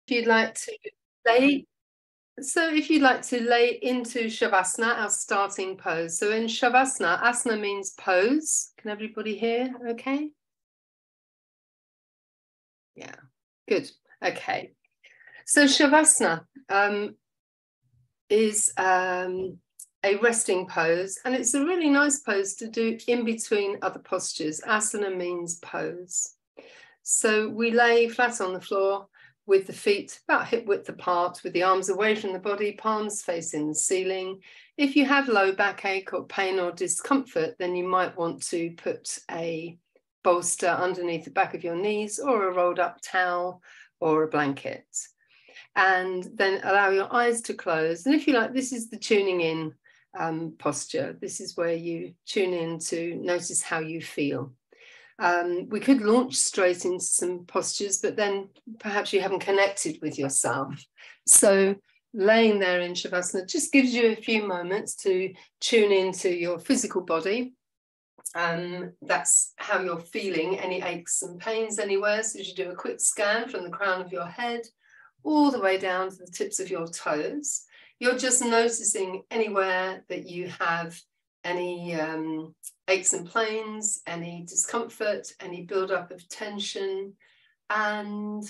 If you'd like to lay, so if you'd like to lay into Shavasana, our starting pose. So in Shavasana, asana means pose. Can everybody hear okay? Yeah, good. Okay. So Shavasana is a resting pose, and it's a really nice pose to do in between other postures. Asana means pose. So we lay flat on the floor with the feet about hip width apart, with the arms away from the body, palms facing the ceiling. If you have low backache or pain or discomfort, then you might want to put a bolster underneath the back of your knees, or a rolled up towel or a blanket. And then allow your eyes to close. And if you like, this is the tuning in posture. This is where you tune in to notice how you feel. We could launch straight into some postures, but then perhaps you haven't connected with yourself. So laying there in Shavasana just gives you a few moments to tune into your physical body. That's how you're feeling, any aches and pains anywhere. So you do a quick scan from the crown of your head all the way down to the tips of your toes. You're just noticing anywhere that you have any aches and pains, any discomfort, any buildup of tension, and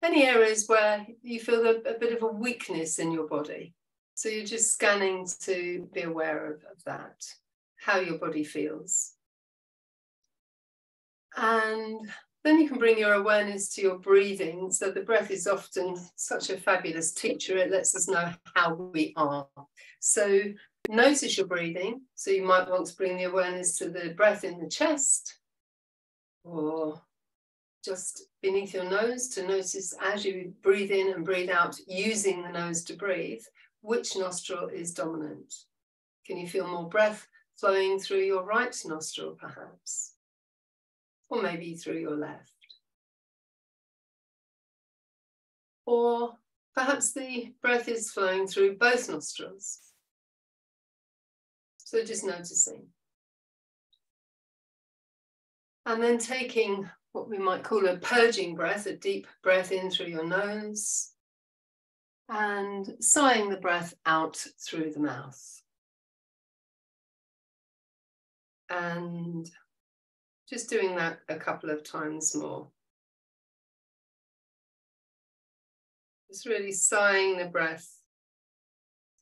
any areas where you feel a bit of a weakness in your body. So you're just scanning to be aware of that, how your body feels. And then you can bring your awareness to your breathing. So the breath is often such a fabulous teacher. It lets us know how we are. So notice your breathing. So you might want to bring the awareness to the breath in the chest, or just beneath your nose, to notice as you breathe in and breathe out, using the nose to breathe, which nostril is dominant. Can you feel more breath flowing through your right nostril, perhaps? Or maybe through your left. Or perhaps the breath is flowing through both nostrils. So just noticing. And then taking what we might call a purging breath, a deep breath in through your nose, and sighing the breath out through the mouth. And just doing that a couple of times more. Just really sighing the breath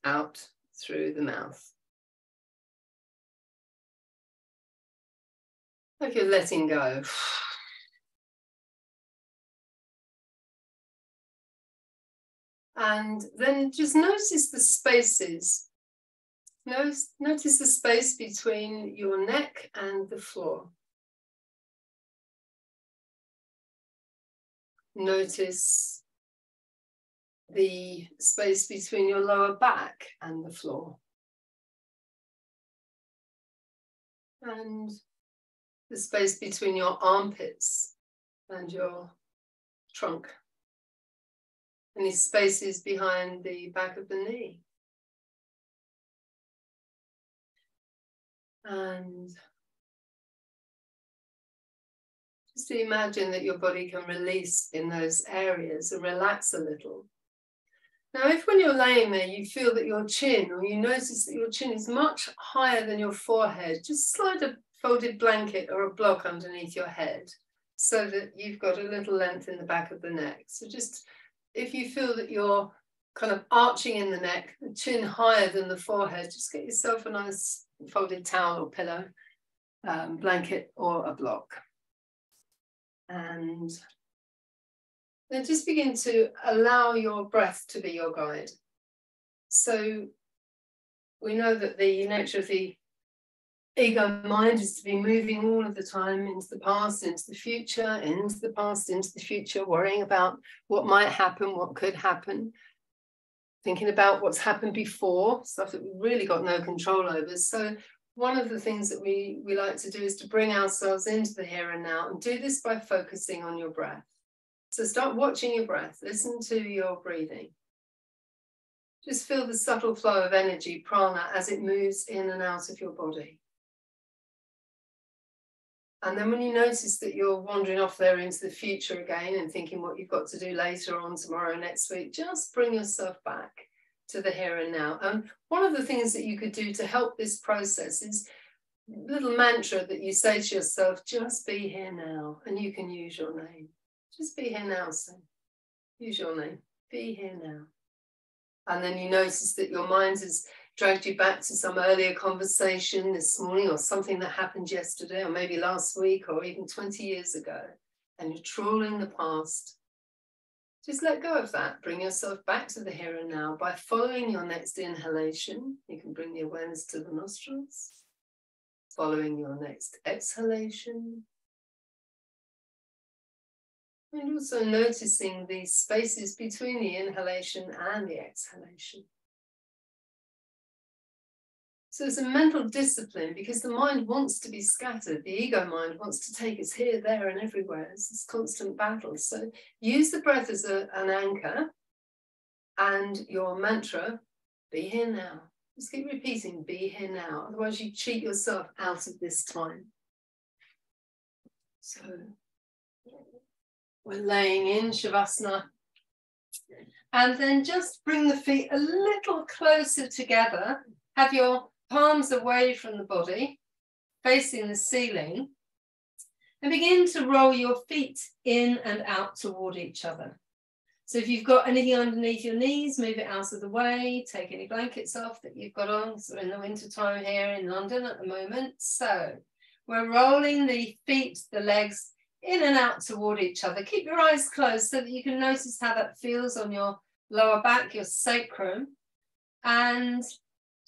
out through the mouth. Like you're letting go. And then just notice the spaces. Notice the space between your neck and the floor. Notice the space between your lower back and the floor. And the space between your armpits and your trunk. Any spaces behind the back of the knee. And just imagine that your body can release in those areas and relax a little. Now, if when you're laying there, you feel that your chin, or you notice that your chin is much higher than your forehead, just slide a folded blanket or a block underneath your head so that you've got a little length in the back of the neck. So just, if you feel that you're kind of arching in the neck, the chin higher than the forehead, just get yourself a nice folded towel or pillow, blanket or a block. And then just begin to allow your breath to be your guide. So we know that the nature of the ego mind is to be moving all of the time into the past, into the future, into the past, into the future, worrying about what might happen, what could happen, thinking about what's happened before, stuff that we've really got no control over. So one of the things that we like to do is to bring ourselves into the here and now, and do this by focusing on your breath. So start watching your breath, listen to your breathing. Just feel the subtle flow of energy, prana, as it moves in and out of your body. And then when you notice that you're wandering off there into the future again and thinking what you've got to do later on, tomorrow, next week, just bring yourself back to the here and now. And one of the things that you could do to help this process is a little mantra that you say to yourself, just be here now. And you can use your name. Just be here now, son. Use your name. Be here now. And then you notice that your mind has dragged you back to some earlier conversation this morning, or something that happened yesterday, or maybe last week, or even 20 years ago, and you're trawling the past. Just let go of that. Bring yourself back to the here and now by following your next inhalation. You can bring the awareness to the nostrils. Following your next exhalation. And also noticing these spaces between the inhalation and the exhalation. So it's a mental discipline, because the mind wants to be scattered. The ego mind wants to take us here, there, and everywhere. It's this constant battle. So use the breath as an anchor, and your mantra, be here now. Just keep repeating, be here now. Otherwise you cheat yourself out of this time. So we're laying in Shavasana. And then just bring the feet a little closer together. Have your palms away from the body, facing the ceiling, and begin to roll your feet in and out toward each other. So if you've got anything underneath your knees, move it out of the way, take any blankets off that you've got on. So we're in the winter time here in London at the moment. So we're rolling the feet, the legs in and out toward each other. Keep your eyes closed so that you can notice how that feels on your lower back, your sacrum. And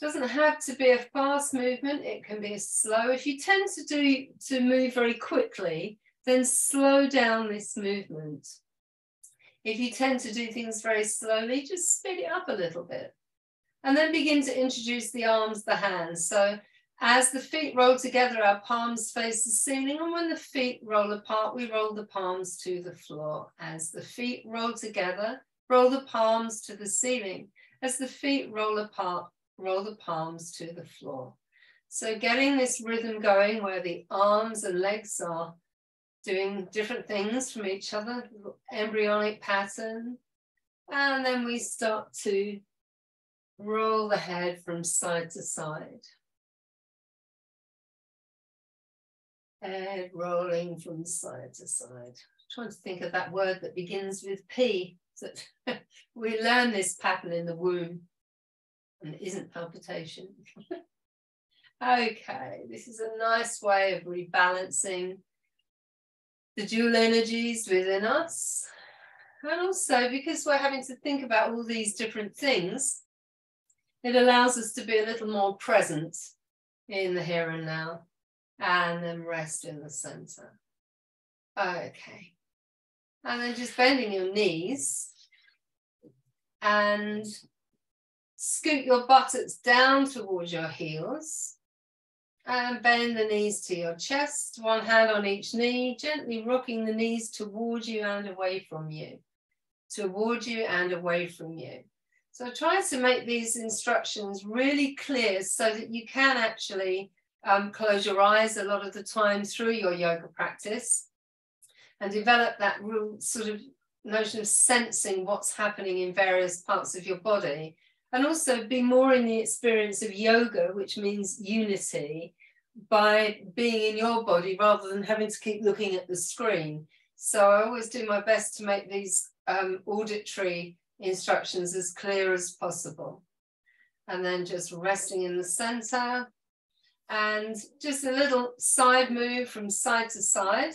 doesn't have to be a fast movement, it can be a slow. If you tend to move very quickly, then slow down this movement. If you tend to do things very slowly, just speed it up a little bit. And then begin to introduce the arms, the hands. So as the feet roll together, our palms face the ceiling. And when the feet roll apart, we roll the palms to the floor. As the feet roll together, roll the palms to the ceiling. As the feet roll apart, roll the palms to the floor. So getting this rhythm going where the arms and legs are doing different things from each other, embryonic pattern. And then we start to roll the head from side to side. Head rolling from side to side. I'm trying to think of that word that begins with P. So we learn this pattern in the womb. And it isn't palpitation. Okay, this is a nice way of rebalancing the dual energies within us. And also, because we're having to think about all these different things, it allows us to be a little more present in the here and now, and then rest in the center. Okay. And then just bending your knees and scoot your buttocks down towards your heels and bend the knees to your chest, one hand on each knee, gently rocking the knees towards you and away from you, towards you and away from you. So try to make these instructions really clear so that you can actually close your eyes a lot of the time through your yoga practice and develop that real sort of notion of sensing what's happening in various parts of your body. And also be more in the experience of yoga, which means unity, by being in your body rather than having to keep looking at the screen. So I always do my best to make these auditory instructions as clear as possible. And then just resting in the center and just a little side move from side to side.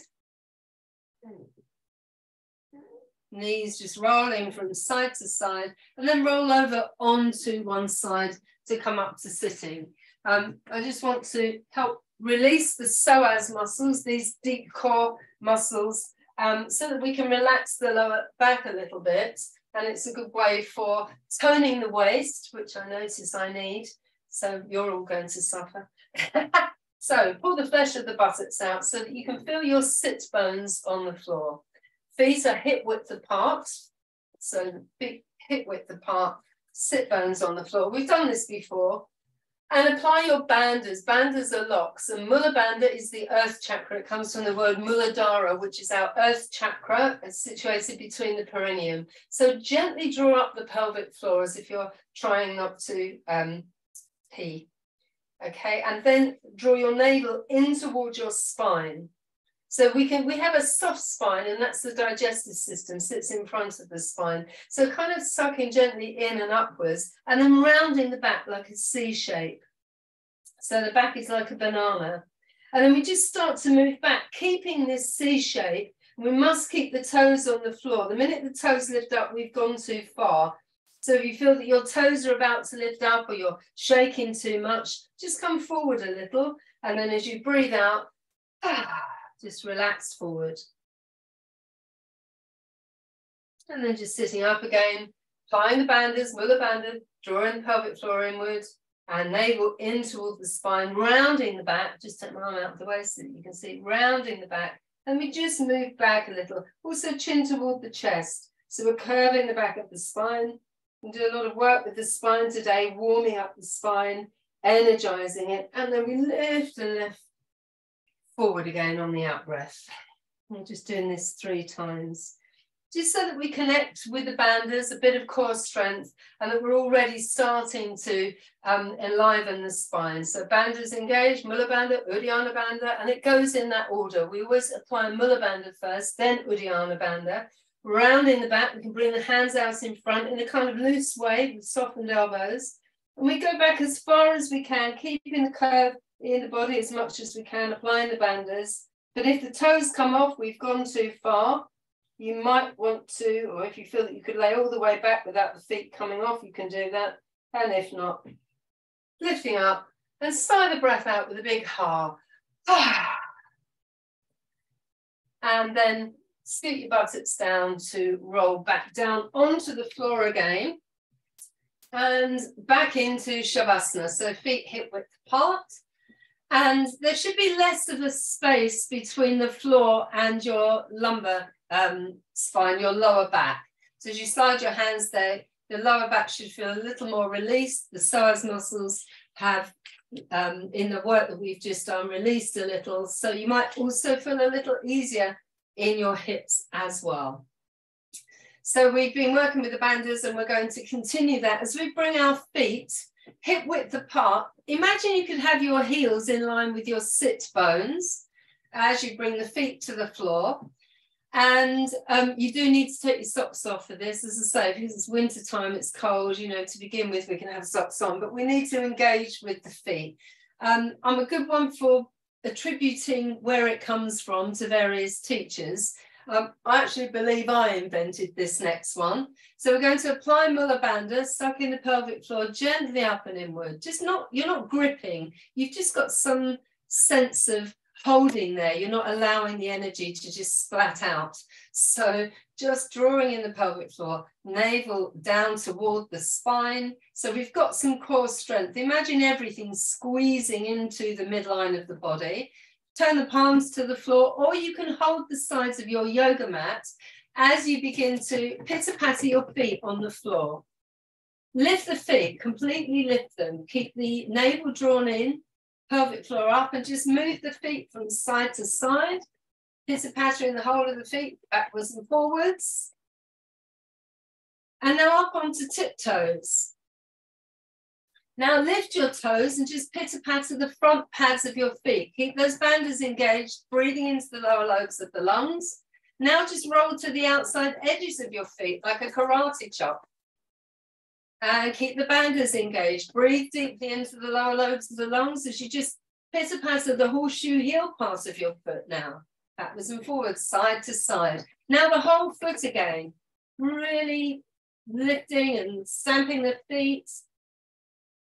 Knees just rolling from side to side and then roll over onto one side to come up to sitting. I just want to help release the psoas muscles, these deep core muscles, so that we can relax the lower back a little bit. And it's a good way for toning the waist, which I notice I need. So you're all going to suffer. So pull the flesh of the buttocks out so that you can feel your sit bones on the floor. Feet are hip width apart, so big hip width apart, sit bones on the floor. We've done this before. And apply your bandhas. Bandhas are locks, and Mula Bandha is the earth chakra. It comes from the word Muladhara, which is our earth chakra. It's situated between the perineum. So gently draw up the pelvic floor as if you're trying not to pee. Okay, and then draw your navel in towards your spine. So we have a soft spine, and that's the digestive system, sits in front of the spine. So kind of sucking gently in and upwards, and then rounding the back like a C shape. So the back is like a banana. And then we just start to move back, keeping this C shape. We must keep the toes on the floor. The minute the toes lift up, we've gone too far. So if you feel that your toes are about to lift up or you're shaking too much, just come forward a little. And then as you breathe out, just relax forward. And then just sitting up again, applying the bandhas, Mula Bandha, drawing the pelvic floor inward, and navel in towards the spine, rounding the back. Just take my arm out of the way so that you can see, rounding the back. And we just move back a little. Also chin toward the chest. So we're curving the back of the spine. We do a lot of work with the spine today, warming up the spine, energizing it. And then we lift and lift forward again on the out breath. We're just doing this 3 times. Just so that we connect with the bandhas, a bit of core strength, and that we're already starting to enliven the spine. So bandhas engaged, Mula Bandha, Uddiyana Bandha, and it goes in that order. We always apply Mula Bandha first, then Uddiyana Bandha. Rounding the back, we can bring the hands out in front in a kind of loose way with softened elbows. And we go back as far as we can, keeping the curve in the body as much as we can, applying the bandhas. But if the toes come off, we've gone too far. You might want to, or if you feel that you could lay all the way back without the feet coming off, you can do that. And if not, lifting up and sigh the breath out with a big ha. And then scoot your buttocks down to roll back down onto the floor again. And back into Shavasana. So feet hip width apart. And there should be less of a space between the floor and your lumbar spine, your lower back. So as you slide your hands there, the lower back should feel a little more released. The psoas muscles have, in the work that we've just done, released a little. So you might also feel a little easier in your hips as well. So we've been working with the bandhas, and we're going to continue that as we bring our feet hip width apart. Imagine you could have your heels in line with your sit bones as you bring the feet to the floor. And you do need to take your socks off for this. As I say, because it's winter time, it's cold, you know, to begin with, we can have socks on, but we need to engage with the feet. I'm a good one for attributing where it comes from to various teachers. I actually believe I invented this next one. So we're going to apply Mula Bandha, sucking the pelvic floor gently up and inward. You're not gripping. You've just got some sense of holding there. You're not allowing the energy to just splat out. So just drawing in the pelvic floor, navel down toward the spine. So we've got some core strength. Imagine everything squeezing into the midline of the body. Turn the palms to the floor, or you can hold the sides of your yoga mat as you begin to pitter-patter your feet on the floor. Lift the feet, completely lift them. Keep the navel drawn in, pelvic floor up, and just move the feet from side to side. Pitter-pattering the whole of the feet, backwards and forwards. And now up onto tiptoes. Now lift your toes and just pitter-patter the front pads of your feet. Keep those bandhas engaged, breathing into the lower lobes of the lungs. Now just roll to the outside edges of your feet like a karate chop. And keep the bandhas engaged. Breathe deeply into the lower lobes of the lungs as you just pitter-patter the horseshoe heel part of your foot now. Backwards and forwards, side to side. Now the whole foot again. Really lifting and stamping the feet.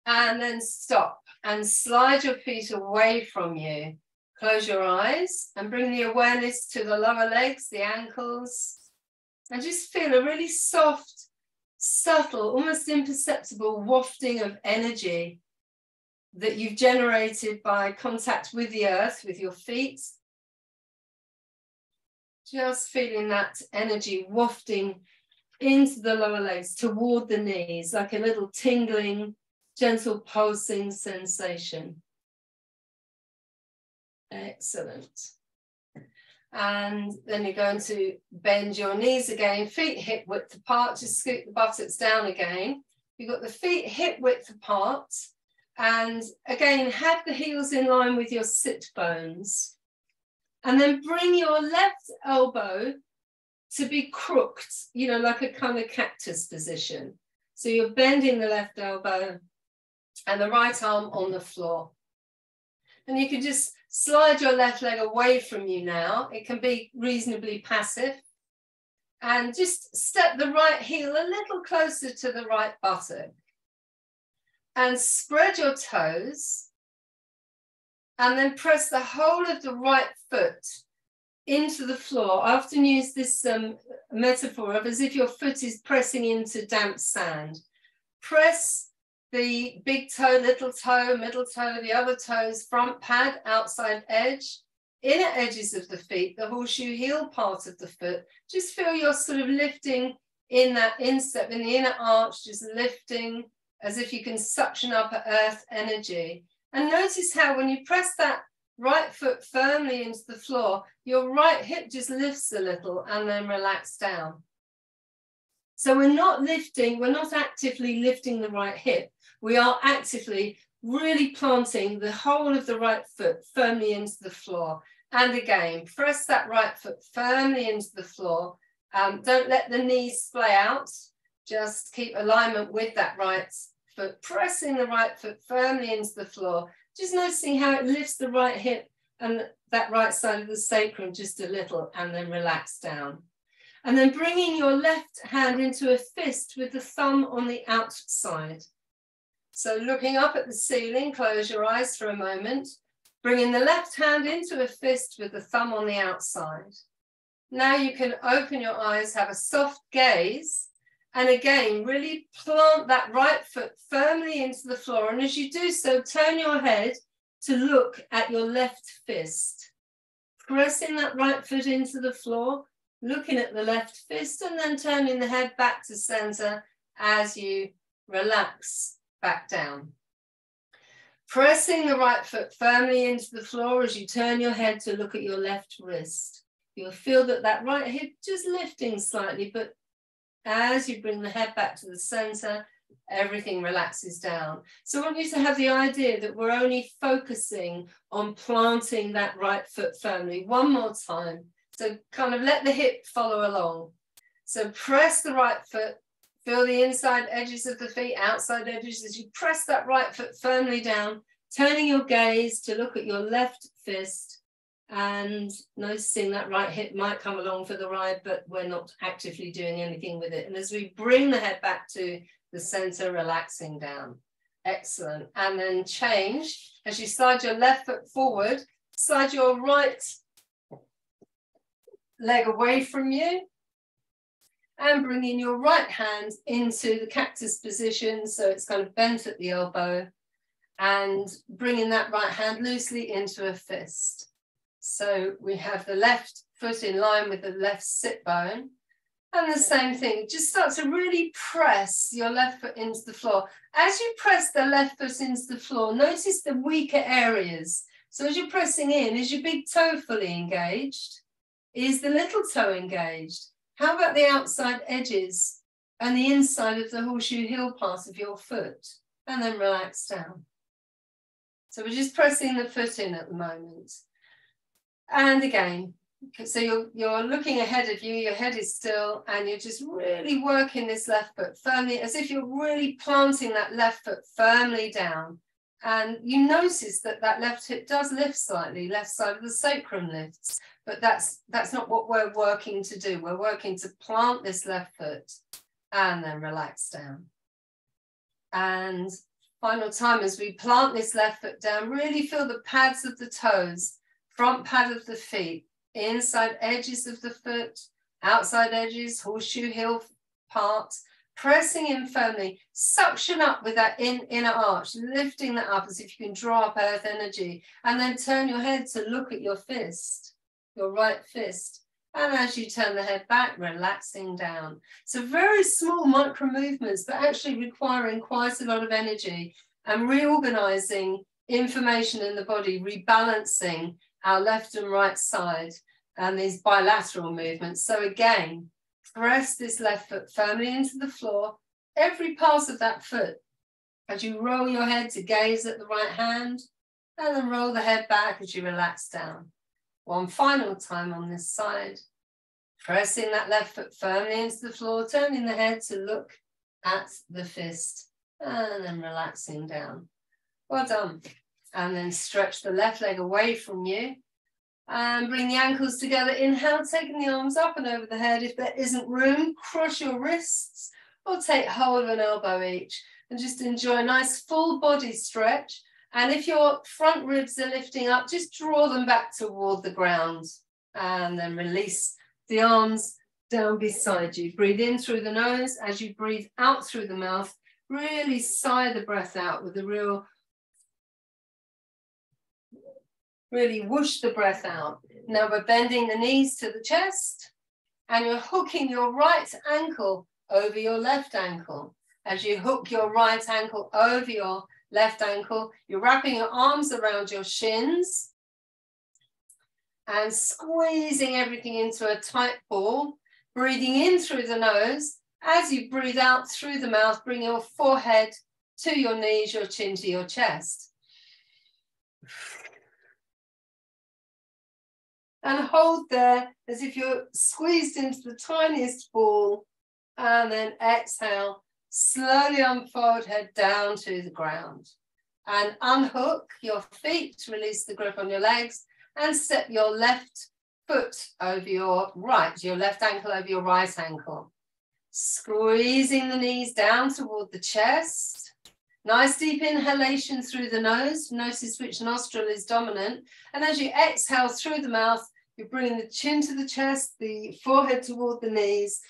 And then stop and slide your feet away from you. Close your eyes and bring the awareness to the lower legs, the ankles, and just feel a really soft, subtle, almost imperceptible wafting of energy that you've generated by contact with the earth, with your feet. Just feeling that energy wafting into the lower legs toward the knees, like a little tingling gentle pulsing sensation. Excellent. And then you're going to bend your knees again, feet hip width apart, just scoot the buttocks down again. You've got the feet hip width apart, and again, have the heels in line with your sit bones. And then bring your left elbow to be crooked, you know, like a kind of cactus position. So you're bending the left elbow and the right arm on the floor. And you can just slide your left leg away from you now. It can be reasonably passive. And just step the right heel a little closer to the right buttock. And spread your toes. And then press the whole of the right foot into the floor. I often use this metaphor of as if your foot is pressing into damp sand. Press the big toe, little toe, middle toe, the other toes, front pad, outside edge, inner edges of the feet, the horseshoe heel part of the foot. Just feel you're sort of lifting in that instep, in the inner arch, just lifting as if you can suction up earth energy. And notice how when you press that right foot firmly into the floor, your right hip just lifts a little and then relax down. So we're not lifting, we're not actively lifting the right hip. We are actively really planting the whole of the right foot firmly into the floor. And again, press that right foot firmly into the floor. Don't let the knees splay out. Just keep alignment with that right foot, pressing the right foot firmly into the floor. Just noticing how it lifts the right hip and that right side of the sacrum just a little, and then relax down. And then bringing your left hand into a fist with the thumb on the outside. So looking up at the ceiling, close your eyes for a moment, bringing the left hand into a fist with the thumb on the outside. Now you can open your eyes, have a soft gaze, and again, really plant that right foot firmly into the floor. And as you do so, turn your head to look at your left fist. Pressing that right foot into the floor, looking at the left fist, and then turning the head back to center as you relax back down. Pressing the right foot firmly into the floor as you turn your head to look at your left wrist. You'll feel that that right hip just lifting slightly, but as you bring the head back to the center, everything relaxes down. So I want you to have the idea that we're only focusing on planting that right foot firmly. One more time. So kind of let the hip follow along. So press the right foot, feel the inside edges of the feet, outside edges as you press that right foot firmly down, turning your gaze to look at your left fist and noticing that right hip might come along for the ride, but we're not actively doing anything with it. And as we bring the head back to the center, relaxing down. Excellent. And then change. As you slide your left foot forward, slide your right leg away from you and bringing your right hand into the cactus position, so it's kind of bent at the elbow, and bringing that right hand loosely into a fist. So we have the left foot in line with the left sit bone, and the same thing, just start to really press your left foot into the floor. As you press the left foot into the floor, notice the weaker areas. So as you're pressing in, is your big toe fully engaged? Is the little toe engaged? How about the outside edges and the inside of the horseshoe heel part of your foot? And then relax down. So we're just pressing the foot in at the moment. And again, so you're looking ahead of you, your head is still, and you're just really working this left foot firmly, as if you're really planting that left foot firmly down. And you notice that that left hip does lift slightly, left side of the sacrum lifts, but that's not what we're working to do. We're working to plant this left foot and then relax down. And final time, as we plant this left foot down, really feel the pads of the toes, front pad of the feet, inside edges of the foot, outside edges, horseshoe heel part, pressing in firmly, suction up with that inner arch, lifting that up as if you can draw up earth energy, and then turn your head to look at your fist, your right fist, And as you turn the head back, relaxing down. So very small micro movements, but actually requiring quite a lot of energy and reorganizing information in the body, rebalancing our left and right side and these bilateral movements. So again, press this left foot firmly into the floor, every pass of that foot, as you roll your head to gaze at the right hand, and then roll the head back as you relax down. One final time on this side, pressing that left foot firmly into the floor, turning the head to look at the fist, and then relaxing down. Well done. And then stretch the left leg away from you, and bring the ankles together. Inhale, taking the arms up and over the head. If there isn't room, cross your wrists, or take hold of an elbow each, and just enjoy a nice full body stretch. And if your front ribs are lifting up, just draw them back toward the ground and then release the arms down beside you. Breathe in through the nose. As you breathe out through the mouth, really sigh the breath out with a really whoosh the breath out. Now we're bending the knees to the chest and you're hooking your right ankle over your left ankle. As you hook your right ankle over your left ankle, you're wrapping your arms around your shins and squeezing everything into a tight ball, breathing in through the nose. As you breathe out through the mouth, bring your forehead to your knees, your chin to your chest. And hold there as if you're squeezed into the tiniest ball, and then exhale. Slowly unfold, head down to the ground. And unhook your feet to release the grip on your legs and step your left foot over your left ankle over your right ankle. Squeezing the knees down toward the chest. Nice deep inhalation through the nose. Notice which nostril is dominant. And as you exhale through the mouth, you're bringing the chin to the chest, the forehead toward the knees.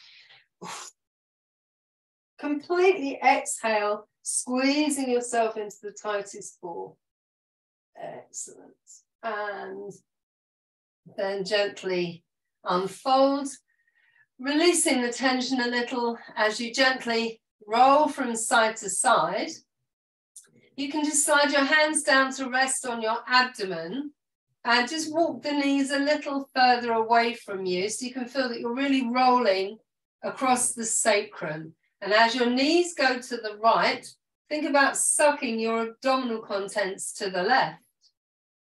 Completely exhale, squeezing yourself into the tightest ball. Excellent. And then gently unfold, releasing the tension a little as you gently roll from side to side. You can just slide your hands down to rest on your abdomen and just walk the knees a little further away from you so you can feel that you're really rolling across the sacrum. And as your knees go to the right, think about sucking your abdominal contents to the left.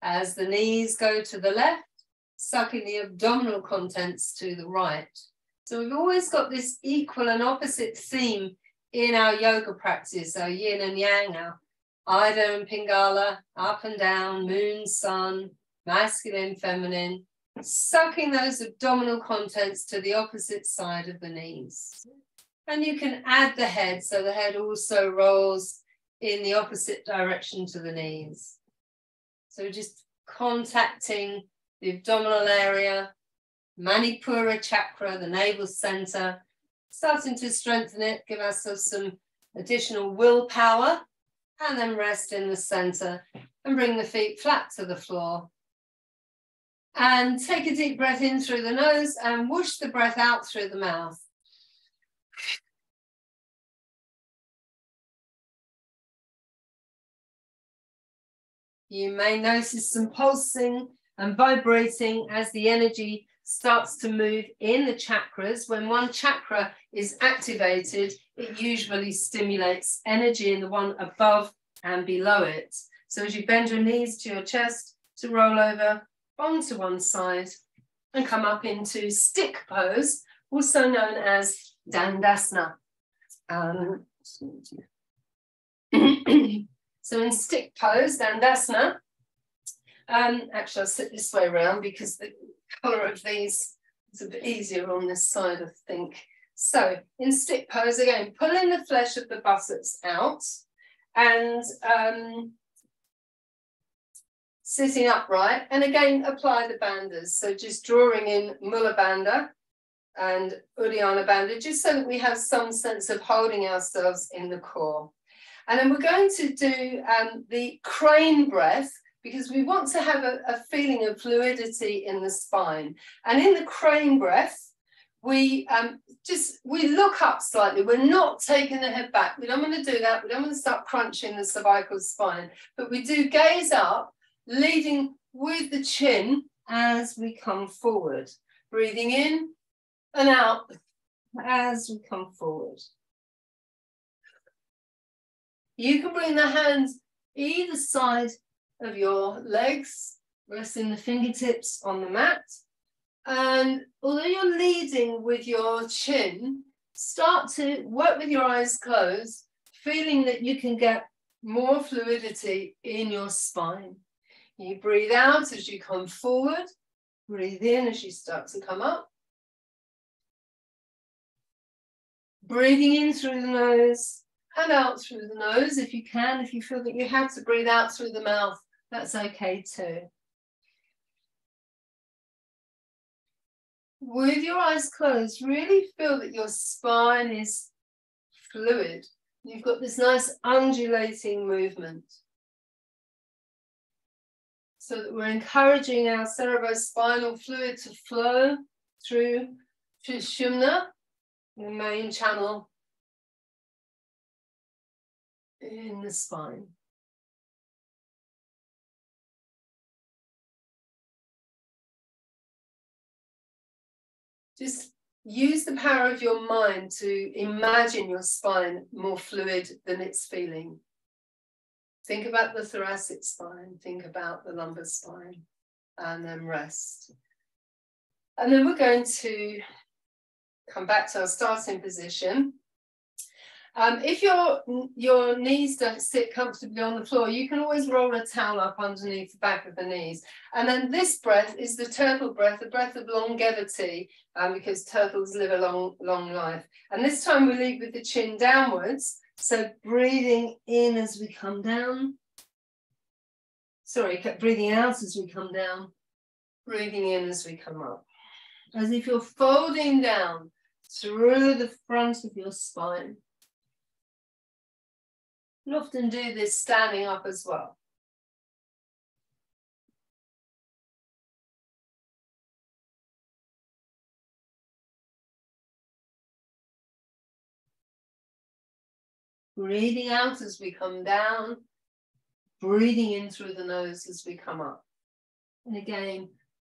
As the knees go to the left, sucking the abdominal contents to the right. So we've always got this equal and opposite theme in our yoga practice, our yin and yang, our Ida and Pingala, up and down, moon, sun, masculine, feminine, sucking those abdominal contents to the opposite side of the knees. And you can add the head, so the head also rolls in the opposite direction to the knees. So just contacting the abdominal area, Manipura chakra, the navel center, starting to strengthen it, give ourselves some additional willpower, and then rest in the center and bring the feet flat to the floor. And take a deep breath in through the nose and whoosh the breath out through the mouth. You may notice some pulsing and vibrating as the energy starts to move in the chakras. When one chakra is activated, it usually stimulates energy in the one above and below it. So as you bend your knees to your chest to roll over onto one side and come up into stick pose, also known as Dandasana. So in stick pose, Dandasana, actually I'll sit this way around because the colour of these is a bit easier on this side, I think. So in stick pose, again, pulling the flesh of the buttocks out and sitting upright, and again, apply the bandhas. So just drawing in Mula Bandha and Uddiyana Bandha, just so that we have some sense of holding ourselves in the core. And then we're going to do the crane breath, because we want to have a feeling of fluidity in the spine. And in the crane breath, we look up slightly. We're not taking the head back. We don't want to do that. We don't want to start crunching the cervical spine, but we do gaze up, leading with the chin as we come forward, breathing in and out as we come forward. You can bring the hands either side of your legs, resting the fingertips on the mat. And although you're leading with your chin, start to work with your eyes closed, feeling that you can get more fluidity in your spine. You breathe out as you come forward, breathe in as you start to come up. Breathing in through the nose and out through the nose if you can. If you feel that you have to breathe out through the mouth, that's okay too. With your eyes closed, really feel that your spine is fluid. You've got this nice undulating movement. So that we're encouraging our cerebrospinal fluid to flow through Sushumna, the main channel in the spine. Just use the power of your mind to imagine your spine more fluid than it's feeling. Think about the thoracic spine, think about the lumbar spine, and then rest. And then we're going to come back to our starting position. If your knees don't sit comfortably on the floor, you can always roll a towel up underneath the back of the knees. And then this breath is the turtle breath, the breath of longevity, because turtles live a long life. And this time we lead with the chin downwards. So breathing in as we come down. Sorry, breathing out as we come down. Breathing in as we come up. As if you're folding down through the front of your spine. You often do this standing up as well. Breathing out as we come down, breathing in through the nose as we come up. And again,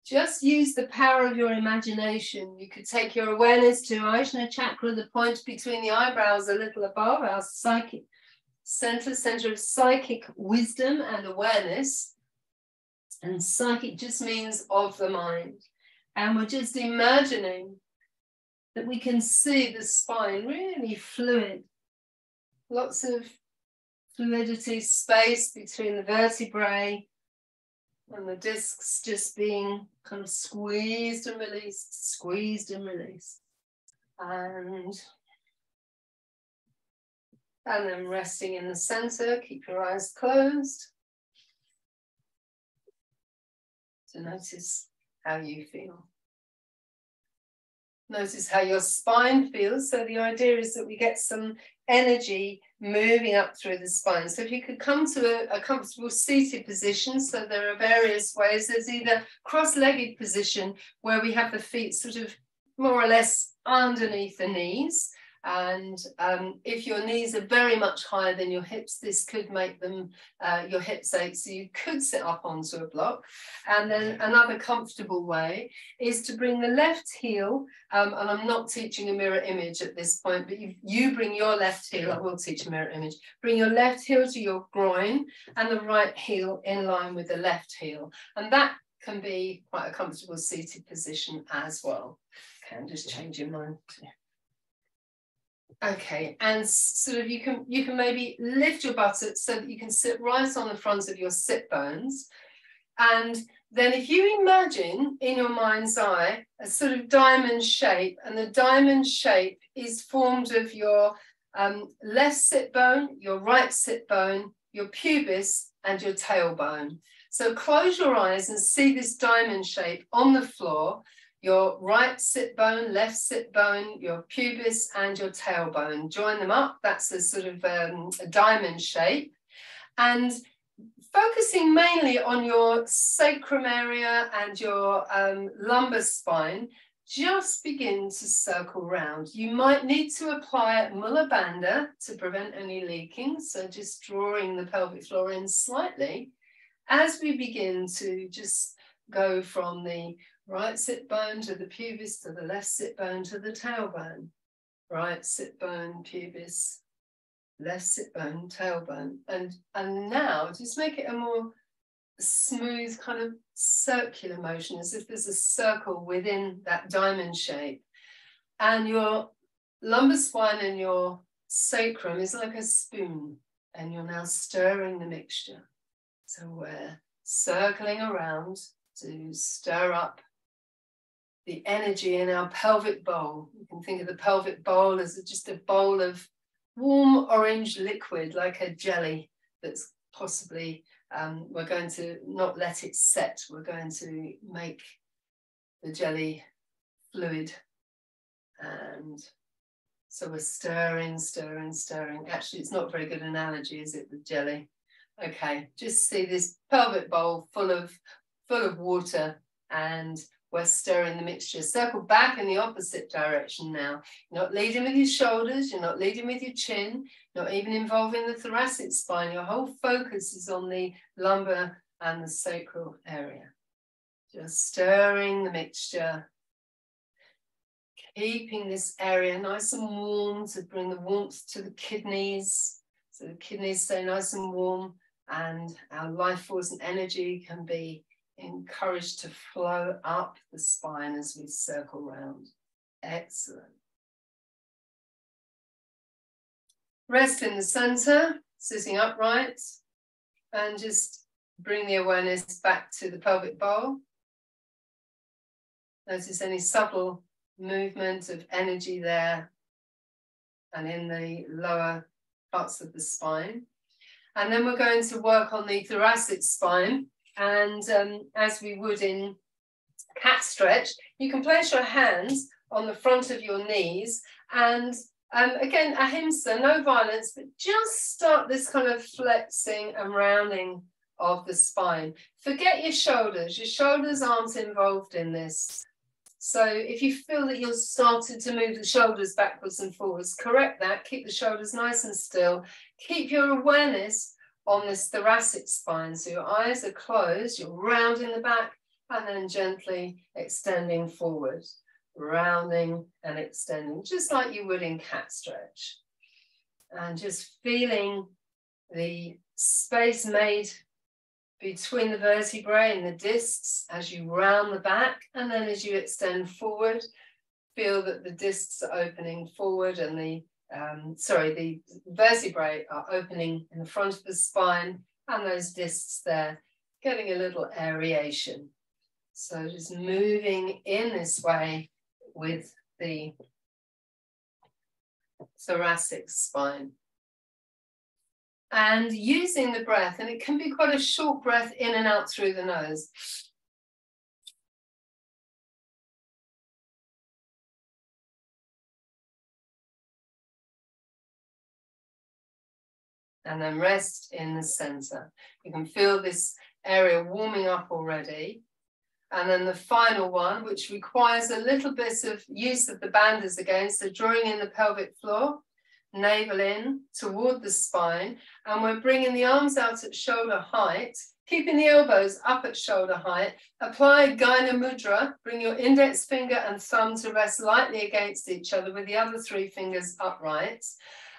just use the power of your imagination. You could take your awareness to Ajna chakra, the point between the eyebrows, a little above our psychic center of psychic wisdom and awareness. And psychic just means of the mind. And we're just imagining that we can see the spine really fluid. Lots of fluidity, space between the vertebrae and the discs just being kind of squeezed and released, squeezed and released. And then resting in the center, keep your eyes closed. So notice how you feel. Notice how your spine feels. So the idea is that we get some energy moving up through the spine. So if you could come to a comfortable seated position, so there are various ways. There's either cross-legged position where we have the feet sort of more or less underneath the knees. And if your knees are very much higher than your hips, this could make them your hips ache. So you could sit up onto a block. And then another comfortable way is to bring the left heel, and I'm not teaching a mirror image at this point, but you bring your left heel, I will teach a mirror image, bring your left heel to your groin and the right heel in line with the left heel. And that can be quite a comfortable seated position as well. Okay, I'm just changing mine. Okay, and sort of you can maybe lift your buttocks so that you can sit right on the front of your sit bones. And then if you imagine in your mind's eye a sort of diamond shape, and the diamond shape is formed of your left sit bone, your right sit bone, your pubis, and your tailbone. So close your eyes and see this diamond shape on the floor. Your right sit bone, left sit bone, your pubis and your tailbone. Join them up. That's a sort of a diamond shape. And focusing mainly on your sacrum area and your lumbar spine, just begin to circle round. You might need to apply Mula Bandha to prevent any leaking, so just drawing the pelvic floor in slightly as we begin to just go from the right sit bone to the pubis, to the left sit bone to the tailbone. Right sit bone, pubis, left sit bone, tailbone. And now just make it a more smooth kind of circular motion, as if there's a circle within that diamond shape. And your lumbar spine and your sacrum is like a spoon, and you're now stirring the mixture. So we're circling around to stir up the energy in our pelvic bowl. You can think of the pelvic bowl as just a bowl of warm orange liquid, like a jelly that's possibly, we're going to not let it set. We're going to make the jelly fluid. And so we're stirring, stirring, stirring. Actually, it's not a very good analogy, is it, the jelly? Okay, just see this pelvic bowl full of water, and we're stirring the mixture. Circle back in the opposite direction now. You're not leading with your shoulders, you're not leading with your chin, not even involving the thoracic spine. Your whole focus is on the lumbar and the sacral area. Just stirring the mixture, keeping this area nice and warm to bring the warmth to the kidneys, so the kidneys stay nice and warm, and our life force and energy can be encouraged to flow up the spine as we circle round. Excellent. Rest in the center, sitting upright, and just bring the awareness back to the pelvic bowl. Notice any subtle movement of energy there and in the lower parts of the spine. And then we're going to work on the thoracic spine. And as we would in cat stretch, you can place your hands on the front of your knees, and again, ahimsa, no violence, but just start this kind of flexing and rounding of the spine. Forget your shoulders aren't involved in this. So if you feel that you're starting to move the shoulders backwards and forwards, correct that, keep the shoulders nice and still, keep your awareness on this thoracic spine. So your eyes are closed, you're rounding the back and then gently extending forward, rounding and extending, just like you would in cat stretch. And just feeling the space made between the vertebrae and the discs as you round the back, and then as you extend forward, feel that the discs are opening forward and the vertebrae are opening in the front of the spine, and those discs there getting a little aeration. So just moving in this way with the thoracic spine. And using the breath, and it can be quite a short breath in and out through the nose. And then rest in the center. You can feel this area warming up already. And then the final one, which requires a little bit of use of the bandhas again, so drawing in the pelvic floor, navel in toward the spine, and we're bringing the arms out at shoulder height, keeping the elbows up at shoulder height. Apply Gayana Mudra, bring your index finger and thumb to rest lightly against each other with the other three fingers upright.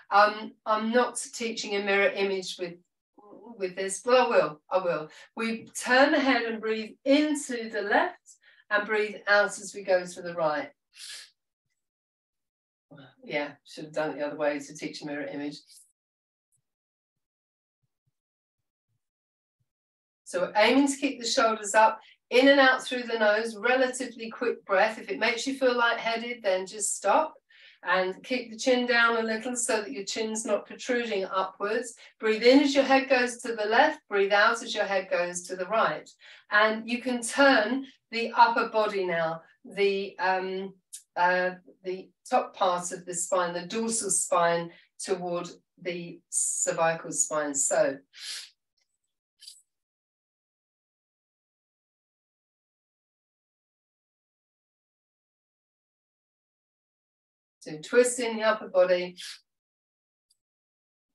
I'm not teaching a mirror image with this, but I will. We turn the head and breathe into the left and breathe out as we go to the right. Yeah, should have done it the other way to teach a mirror image. So we're aiming to keep the shoulders up, in and out through the nose, relatively quick breath. If it makes you feel lightheaded, then just stop. And keep the chin down a little so that your chin's not protruding upwards. Breathe in as your head goes to the left, breathe out as your head goes to the right. And you can turn the upper body now, the top part of the spine, the dorsal spine, toward the cervical spine. So So twisting the upper body.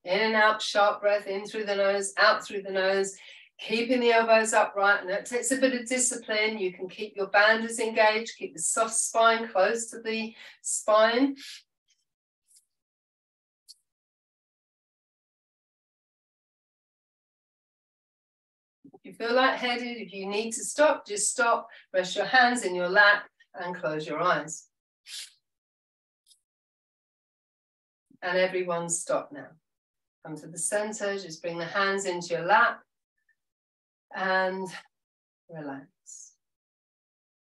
In and out, sharp breath, in through the nose, out through the nose, keeping the elbows upright. And it takes a bit of discipline. You can keep your banders engaged, keep the soft spine close to the spine. If you feel lightheaded, if you need to stop, just stop. Rest your hands in your lap and close your eyes. And everyone stop now. Come to the center, just bring the hands into your lap and relax.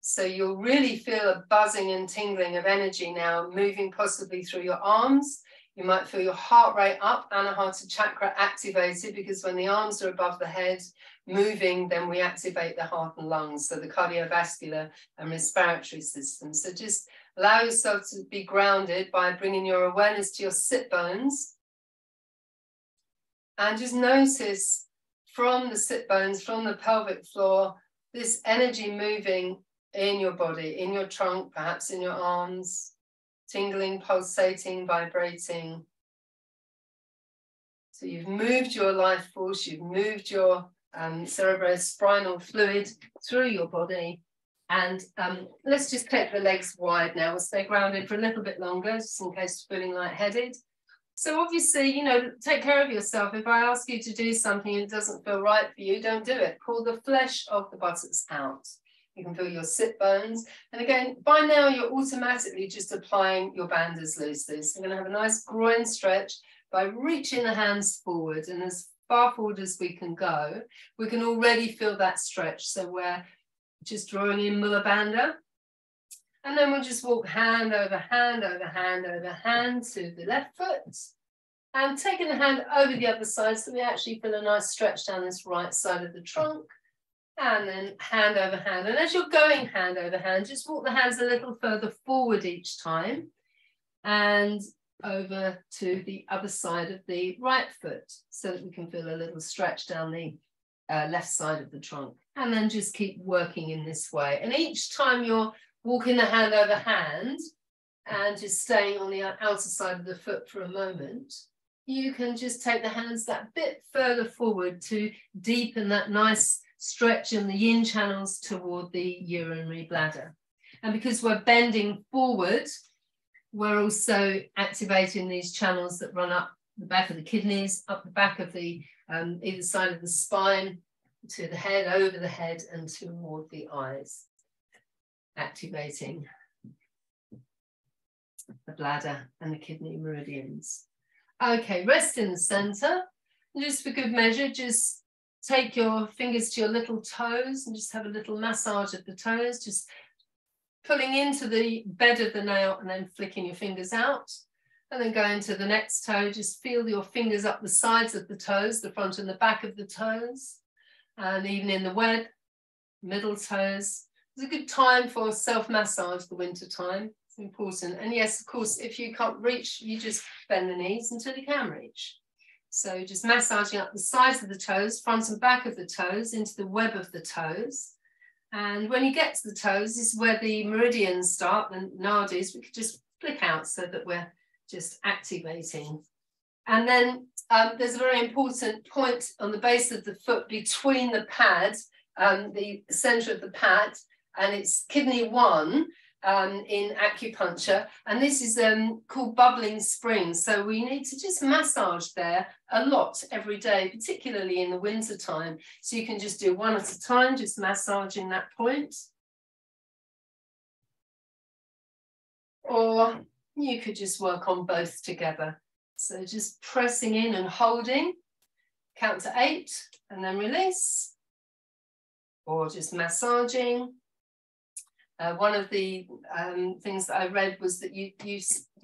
So you'll really feel a buzzing and tingling of energy now, moving possibly through your arms. You might feel your heart rate up, Anahata chakra activated, because when the arms are above the head, moving, then we activate the heart and lungs, so the cardiovascular and respiratory system. So just allow yourself to be grounded by bringing your awareness to your sit bones. And just notice from the sit bones, from the pelvic floor, this energy moving in your body, in your trunk, perhaps in your arms, tingling, pulsating, vibrating. So you've moved your life force, you've moved your cerebrospinal fluid through your body. And let's just take the legs wide now. We'll stay grounded for a little bit longer, just in case you're feeling lightheaded. So obviously, you know, take care of yourself. If I ask you to do something and it doesn't feel right for you, don't do it. Pull the flesh of the buttocks out. You can feel your sit bones. And again, by now, you're automatically just applying your banders loosely. So we're going to have a nice groin stretch by reaching the hands forward. And as far forward as we can go, we can already feel that stretch. So we're just drawing in Mula Bandha. And then we'll just walk hand over hand over hand over hand to the left foot. And taking the hand over the other side, so we actually feel a nice stretch down this right side of the trunk. And then hand over hand. And as you're going hand over hand, just walk the hands a little further forward each time. And over to the other side of the right foot, so that we can feel a little stretch down the left side of the trunk. And then just keep working in this way. And each time you're walking the hand over hand and just staying on the outer side of the foot for a moment, you can just take the hands that bit further forward to deepen that nice stretch in the yin channels toward the urinary bladder. And because we're bending forward, we're also activating these channels that run up the back of the kidneys, up the back of the either side of the spine, to the head, over the head, and toward the eyes, activating the bladder and the kidney meridians. Okay, rest in the center. And just for good measure, just take your fingers to your little toes and just have a little massage of the toes, just pulling into the bed of the nail and then flicking your fingers out. And then go into the next toe, just feel your fingers up the sides of the toes, the front and the back of the toes, and even in the web, middle toes. It's a good time for self-massage, the winter time. It's important. And yes, of course, if you can't reach, you just bend the knees until you can reach. So just massaging up the sides of the toes, front and back of the toes, into the web of the toes. And when you get to the toes, this is where the meridians start, the nadis. We could just flick out so that we're just activating. And then there's a very important point on the base of the foot between the pad, the center of the pad, and it's kidney 1 in acupuncture. And this is called bubbling springs. So we need to just massage there a lot every day, particularly in the winter time. So you can just do one at a time, just massaging that point. Or you could just work on both together. So just pressing in and holding, count to 8 and then release. Or just massaging. One of the things that I read was that you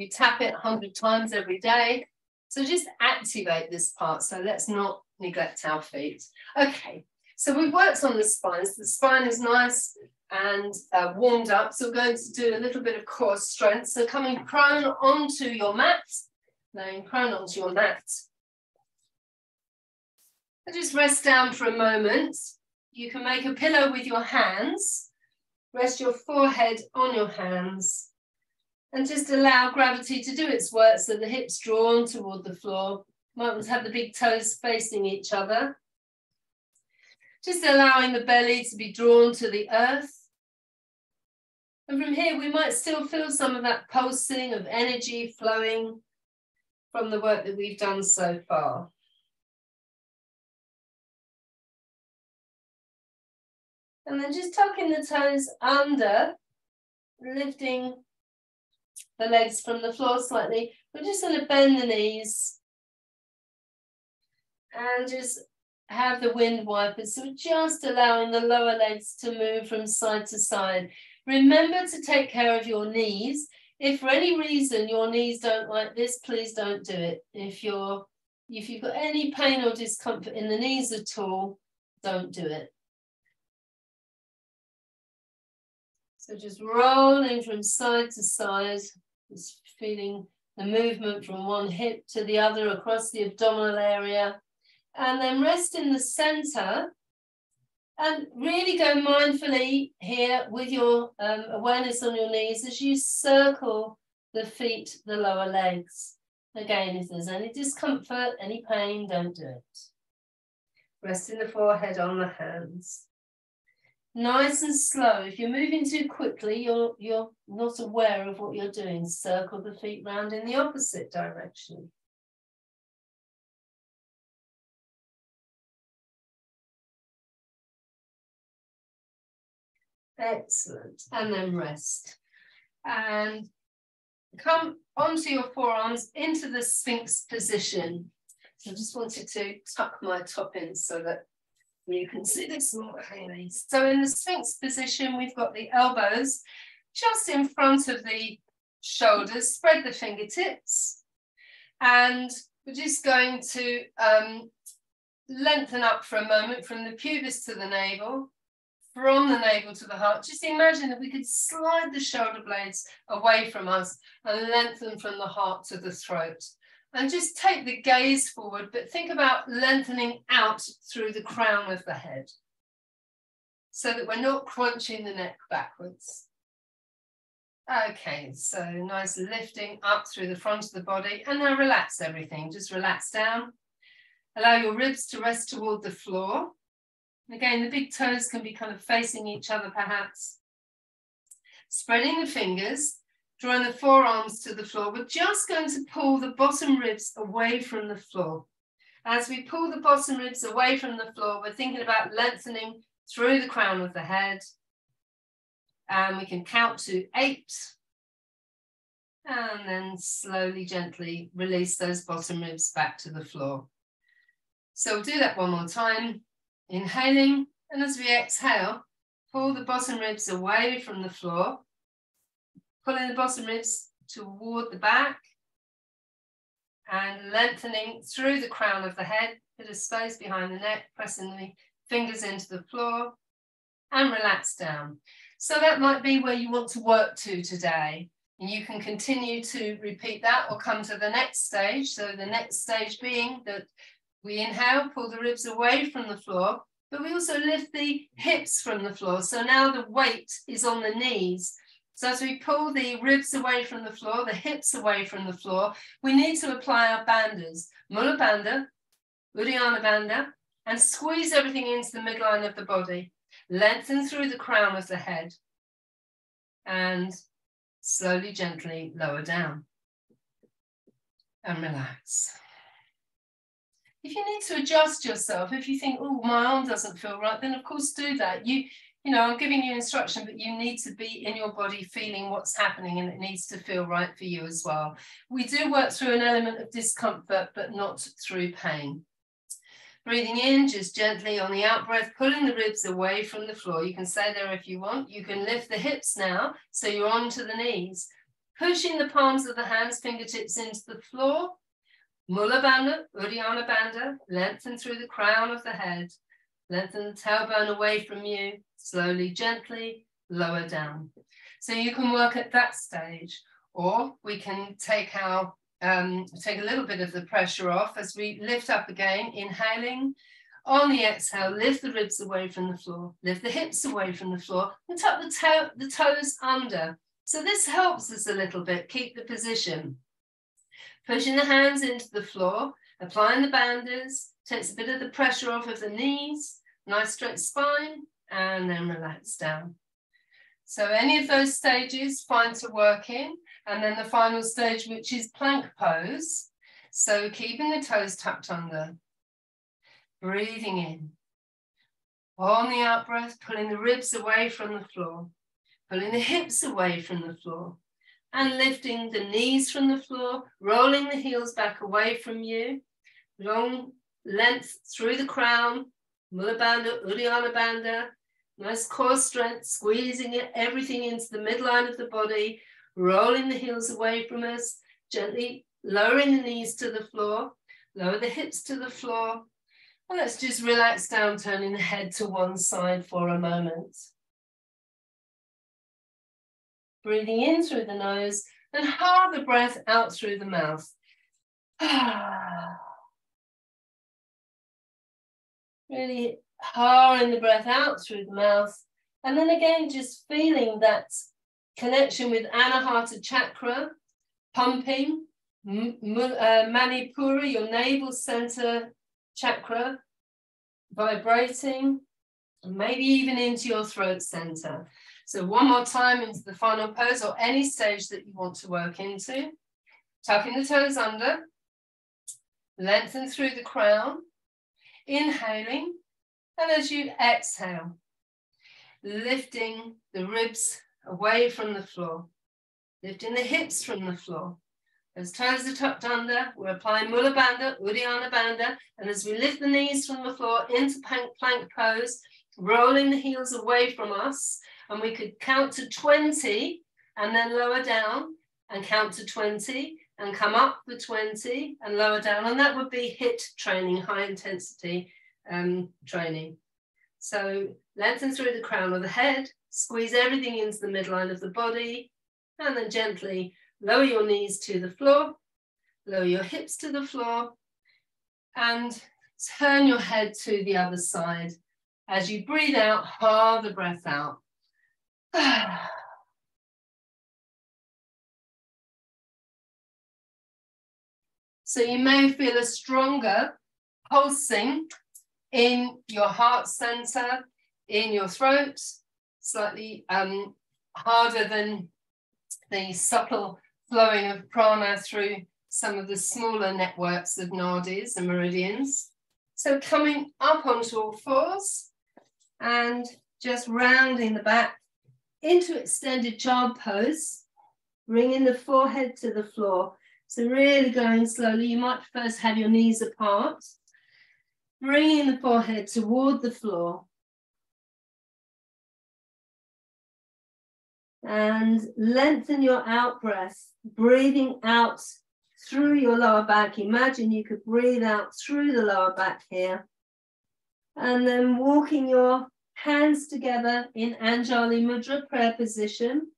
tap it 100 times every day. So just activate this part. So let's not neglect our feet. Okay, so we've worked on the spine. So the spine is nice and warmed up. So we're going to do a little bit of core strength. So coming prone onto your mat, laying prone onto your mat. And just rest down for a moment. You can make a pillow with your hands. Rest your forehead on your hands And just allow gravity to do its work, so the hips drawn toward the floor. Might want to have the big toes facing each other. Just allowing the belly to be drawn to the earth. And from here, we might still feel some of that pulsing of energy flowing from the work that we've done so far. And then just tucking the toes under, lifting the legs from the floor slightly. We're just going to bend the knees and just have the wind wipers. So just allowing the lower legs to move from side to side. Remember to take care of your knees. If for any reason your knees don't like this, please don't do it. If you've got any pain or discomfort in the knees at all, don't do it. So just rolling from side to side, just feeling the movement from one hip to the other across the abdominal area. And then rest in the center. And really go mindfully here with your awareness on your knees as you circle the feet, the lower legs. Again, if there's any discomfort, any pain, don't do it. Resting the forehead on the hands. Nice and slow. If you're moving too quickly, you're not aware of what you're doing. Circle the feet round in the opposite direction. Excellent. And then rest. And come onto your forearms into the Sphinx position. I just wanted to tuck my top in so that you can see this more clearly. So in the Sphinx position, we've got the elbows just in front of the shoulders. Spread the fingertips. And we're just going to lengthen up for a moment from the pubis to the navel. From the navel to the heart. Just imagine that we could slide the shoulder blades away from us and lengthen from the heart to the throat. And just take the gaze forward, but think about lengthening out through the crown of the head so that we're not crunching the neck backwards. Okay, so nice lifting up through the front of the body, and now relax everything. Just relax down. Allow your ribs to rest toward the floor. Again, the big toes can be kind of facing each other perhaps. Spreading the fingers, drawing the forearms to the floor. We're just going to pull the bottom ribs away from the floor. As we pull the bottom ribs away from the floor, we're thinking about lengthening through the crown of the head. And we can count to 8. And then slowly, gently release those bottom ribs back to the floor. So we'll do that one more time. Inhaling, and as we exhale, pull the bottom ribs away from the floor, pulling the bottom ribs toward the back, and lengthening through the crown of the head, bit of space behind the neck, pressing the fingers into the floor, and relax down. So that might be where you want to work to today. And you can continue to repeat that or come to the next stage. So the next stage being that we inhale, pull the ribs away from the floor, but we also lift the hips from the floor. So now the weight is on the knees. So as we pull the ribs away from the floor, the hips away from the floor, we need to apply our bandhas, Mula Bandha, Uddiyana Bandha, and squeeze everything into the midline of the body. Lengthen through the crown of the head and slowly, gently lower down and relax. If you need to adjust yourself, if you think, oh, my arm doesn't feel right, then of course do that. You know, I'm giving you instruction, but you need to be in your body feeling what's happening, and it needs to feel right for you as well. We do work through an element of discomfort, but not through pain. Breathing in, just gently on the out breath, pulling the ribs away from the floor. You can stay there if you want. You can lift the hips now, so you're onto the knees. Pushing the palms of the hands, fingertips into the floor. Mula Bandha, Uddiyana Bandha, lengthen through the crown of the head. Lengthen the tailbone away from you. Slowly, gently lower down. So you can work at that stage, or we can take a little bit of the pressure off as we lift up again, inhaling. On the exhale, lift the ribs away from the floor, lift the hips away from the floor, and tuck the toes under. So this helps us a little bit, keep the position. Pushing the hands into the floor, applying the banders, takes a bit of the pressure off of the knees, nice straight spine, and then relax down. So any of those stages, fine to work in. And then the final stage, which is plank pose. So keeping the toes tucked under, breathing in. On the out breath, pulling the ribs away from the floor, pulling the hips away from the floor, and lifting the knees from the floor, rolling the heels back away from you, long length through the crown, Mula Bandha, Uddiyana Bandha, nice core strength, squeezing everything into the midline of the body, rolling the heels away from us, gently lowering the knees to the floor, lower the hips to the floor. And let's just relax down, turning the head to one side for a moment. Breathing in through the nose and hold the breath out through the mouth. Really hauling the breath out through the mouth. And then again, just feeling that connection with Anahata chakra, pumping, Manipura, your navel center chakra, vibrating, and maybe even into your throat center. So one more time into the final pose or any stage that you want to work into. Tucking the toes under, lengthen through the crown, inhaling, and as you exhale, lifting the ribs away from the floor, lifting the hips from the floor. As toes are tucked under, we're applying Mula Bandha, Uddiyana Bandha, and as we lift the knees from the floor into plank pose, rolling the heels away from us, and we could count to 20 and then lower down and count to 20 and come up for 20 and lower down, and that would be HIIT training, high intensity training. So lengthen through the crown of the head, squeeze everything into the midline of the body, and then gently lower your knees to the floor, lower your hips to the floor, and turn your head to the other side. As you breathe out, hold the breath out. So you may feel a stronger pulsing in your heart center, in your throat, slightly harder than the subtle flowing of prana through some of the smaller networks of nadis and meridians. So coming up onto all fours and just rounding the back into extended child pose, bringing the forehead to the floor. So really going slowly. You might first have your knees apart, bringing the forehead toward the floor. And lengthen your out breath, breathing out through your lower back. Imagine you could breathe out through the lower back here. And then walking your hands together in Anjali Mudra, prayer position.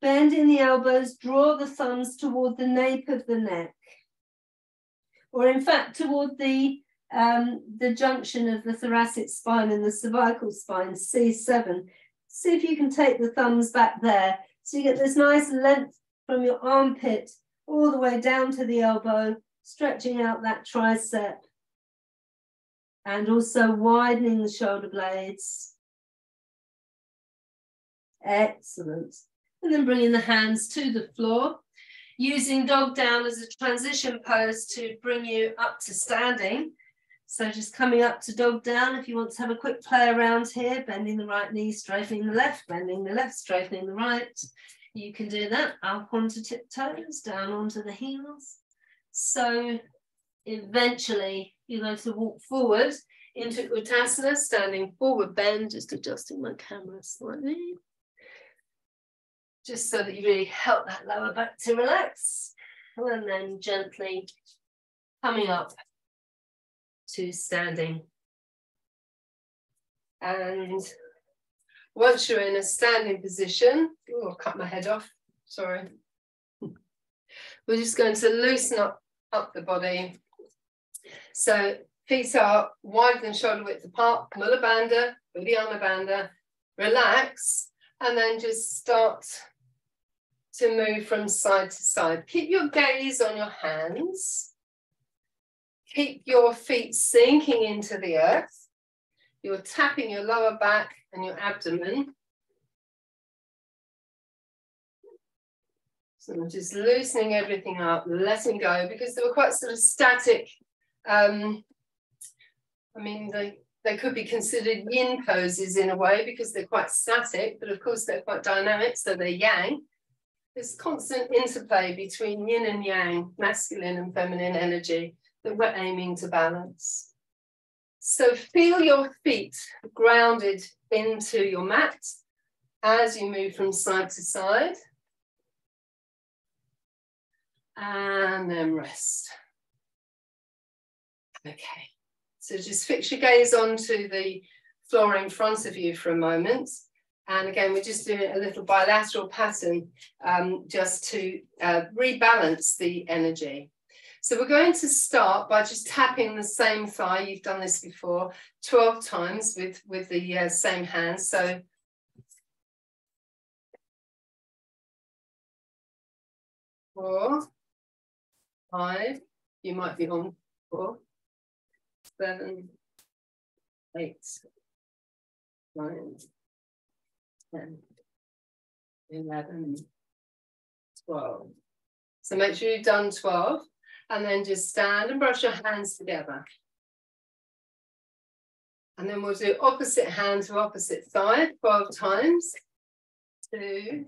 Bending the elbows, draw the thumbs toward the nape of the neck. Or in fact, toward the junction of the thoracic spine and the cervical spine, C7. See if you can take the thumbs back there. So you get this nice length from your armpit all the way down to the elbow, stretching out that tricep. And also widening the shoulder blades. Excellent. And then bringing the hands to the floor, using dog down as a transition pose to bring you up to standing. So just coming up to dog down. If you want to have a quick play around here, bending the right knee, straightening the left, bending the left, straightening the right. You can do that up onto tiptoes, down onto the heels. So eventually you're going to walk forward into Uttasana, standing forward bend, just adjusting my camera slightly. Just so that you really help that lower back to relax. And then gently coming up to standing. And once you're in a standing position, oh, I'll cut my head off, sorry. We're just going to loosen up the body. So feet are wider than shoulder width apart, Mula Bandha, Uddiyana Bandha, Relax, and then just start to move from side to side. Keep your gaze on your hands. Keep your feet sinking into the earth. You're tapping your lower back and your abdomen. So I'm just loosening everything up, letting go, because they were quite sort of static. I mean, they could be considered yin poses in a way because they're quite static, but of course they're quite dynamic, so they're yang. There's constant interplay between yin and yang, masculine and feminine energy that we're aiming to balance. So feel your feet grounded into your mat as you move from side to side. And then rest. Okay, so just fix your gaze onto the floor in front of you for a moment. And again, we're just doing a little bilateral pattern just to rebalance the energy. So we're going to start by just tapping the same thigh. You've done this before 12 times with the same hand. So 4, 5, you might be on 4, 7, 8, 9, 10, 11, 12. So make sure you've done 12 and then just stand and brush your hands together. And then we'll do opposite hand to opposite thigh 12 times. 2,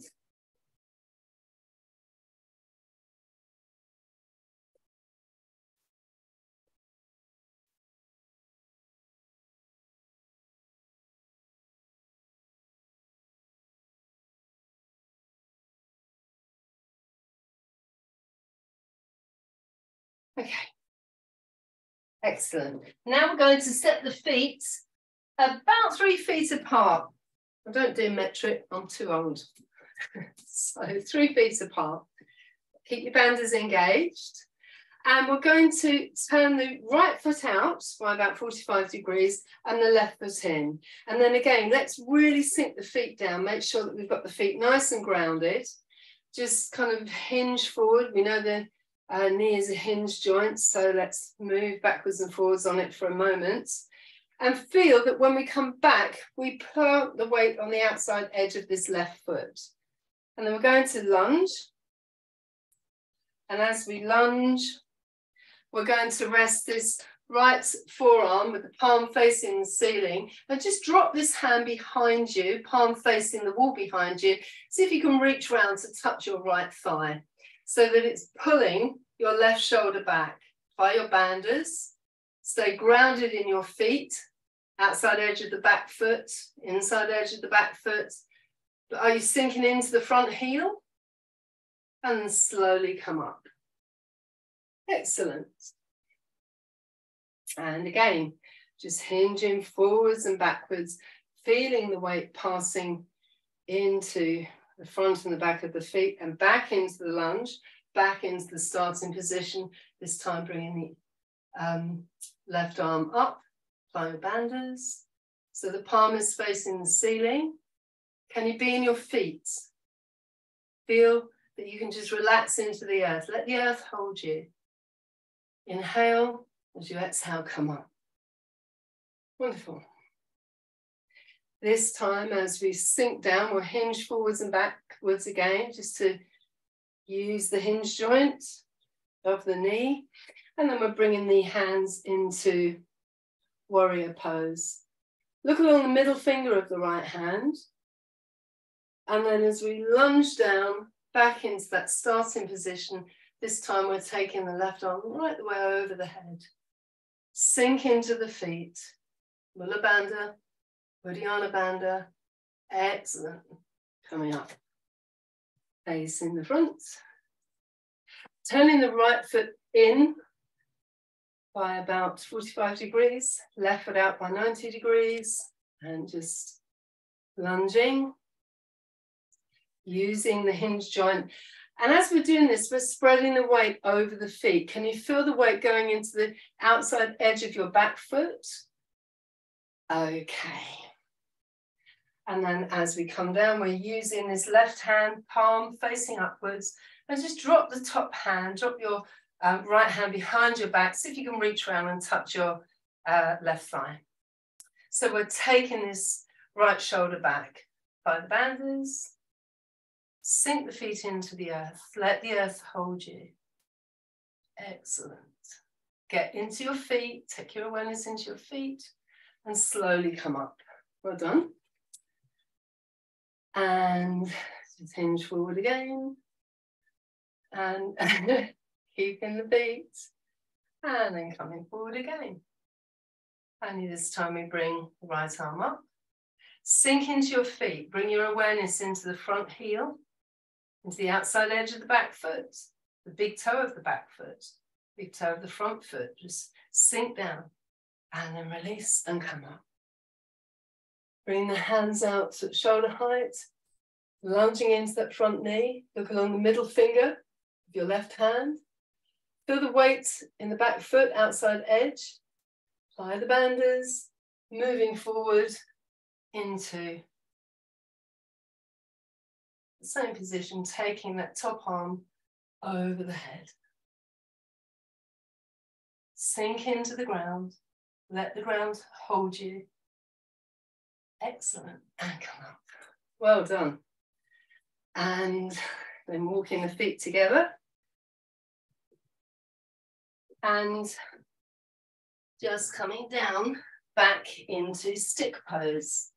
okay, excellent. Now we're going to set the feet about 3 feet apart. I don't do metric, I'm too old. So 3 feet apart. Keep your bandas engaged. And we're going to turn the right foot out by about 45 degrees and the left foot in. And then again, let's really sink the feet down. Make sure that we've got the feet nice and grounded. Just kind of hinge forward. We know the knee is a hinge joint, so let's move backwards and forwards on it for a moment. And feel that when we come back, we plant the weight on the outside edge of this left foot. And then we're going to lunge. And as we lunge, we're going to rest this right forearm with the palm facing the ceiling. And just drop this hand behind you, palm facing the wall behind you. See if you can reach round to touch your right thigh, so that it's pulling your left shoulder back by your bandas. Stay grounded in your feet, outside edge of the back foot, inside edge of the back foot. Are you sinking into the front heel? And slowly come up. Excellent. And again, just hinging forwards and backwards, feeling the weight passing into the front and the back of the feet and back into the lunge, back into the starting position, this time bringing the left arm up, apply your bandas. So the palm is facing the ceiling. Can you be in your feet? Feel that you can just relax into the earth. Let the earth hold you. Inhale, as you exhale, come up. Wonderful. This time, as we sink down, we'll hinge forwards and backwards again, just to use the hinge joint of the knee. And then we're bringing the hands into warrior pose. Look along the middle finger of the right hand. And then as we lunge down, back into that starting position, this time we're taking the left arm right the way over the head. Sink into the feet. Mula Bandha, Uddiyana Bandha. Excellent. Coming up. Facing the front. Turning the right foot in by about 45 degrees. Left foot out by 90 degrees. And just lunging. Using the hinge joint. And as we're doing this, we're spreading the weight over the feet. Can you feel the weight going into the outside edge of your back foot? Okay. And then as we come down, we're using this left hand, palm facing upwards, and just drop the top hand, drop your right hand behind your back. See if you can reach around and touch your left thigh. So we're taking this right shoulder back by the banders. Sink the feet into the earth. Let the earth hold you. Excellent. Get into your feet. Take your awareness into your feet and slowly come up. Well done. And just hinge forward again. And keeping the feet. And then coming forward again. And this time we bring the right arm up. Sink into your feet. Bring your awareness into the front heel, into the outside edge of the back foot, the big toe of the back foot, big toe of the front foot. Just sink down and then release and come up. Bring the hands out to shoulder height, lunging into that front knee. Look along the middle finger of your left hand. Feel the weight in the back foot, outside edge. Apply the banders, moving forward into the same position, taking that top arm over the head. Sink into the ground. Let the ground hold you. Excellent. And come up. Well done. And then walking the feet together. And just coming down back into stick pose.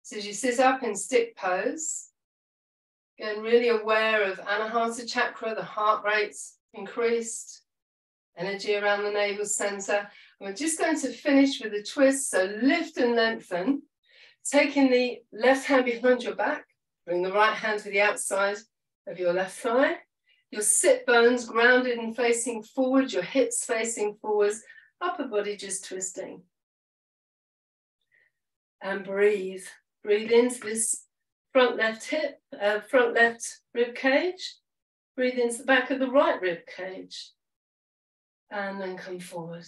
So as you sit up in stick pose, getting really aware of Anahata chakra, the heart rate's increased, energy around the navel center. And we're just going to finish with a twist. So lift and lengthen, taking the left hand behind your back, bring the right hand to the outside of your left thigh. Your sit bones grounded and facing forward, your hips facing forwards, upper body just twisting. And breathe. Breathe into this front left hip, front left rib cage. Breathe into the back of the right rib cage. And then come forward.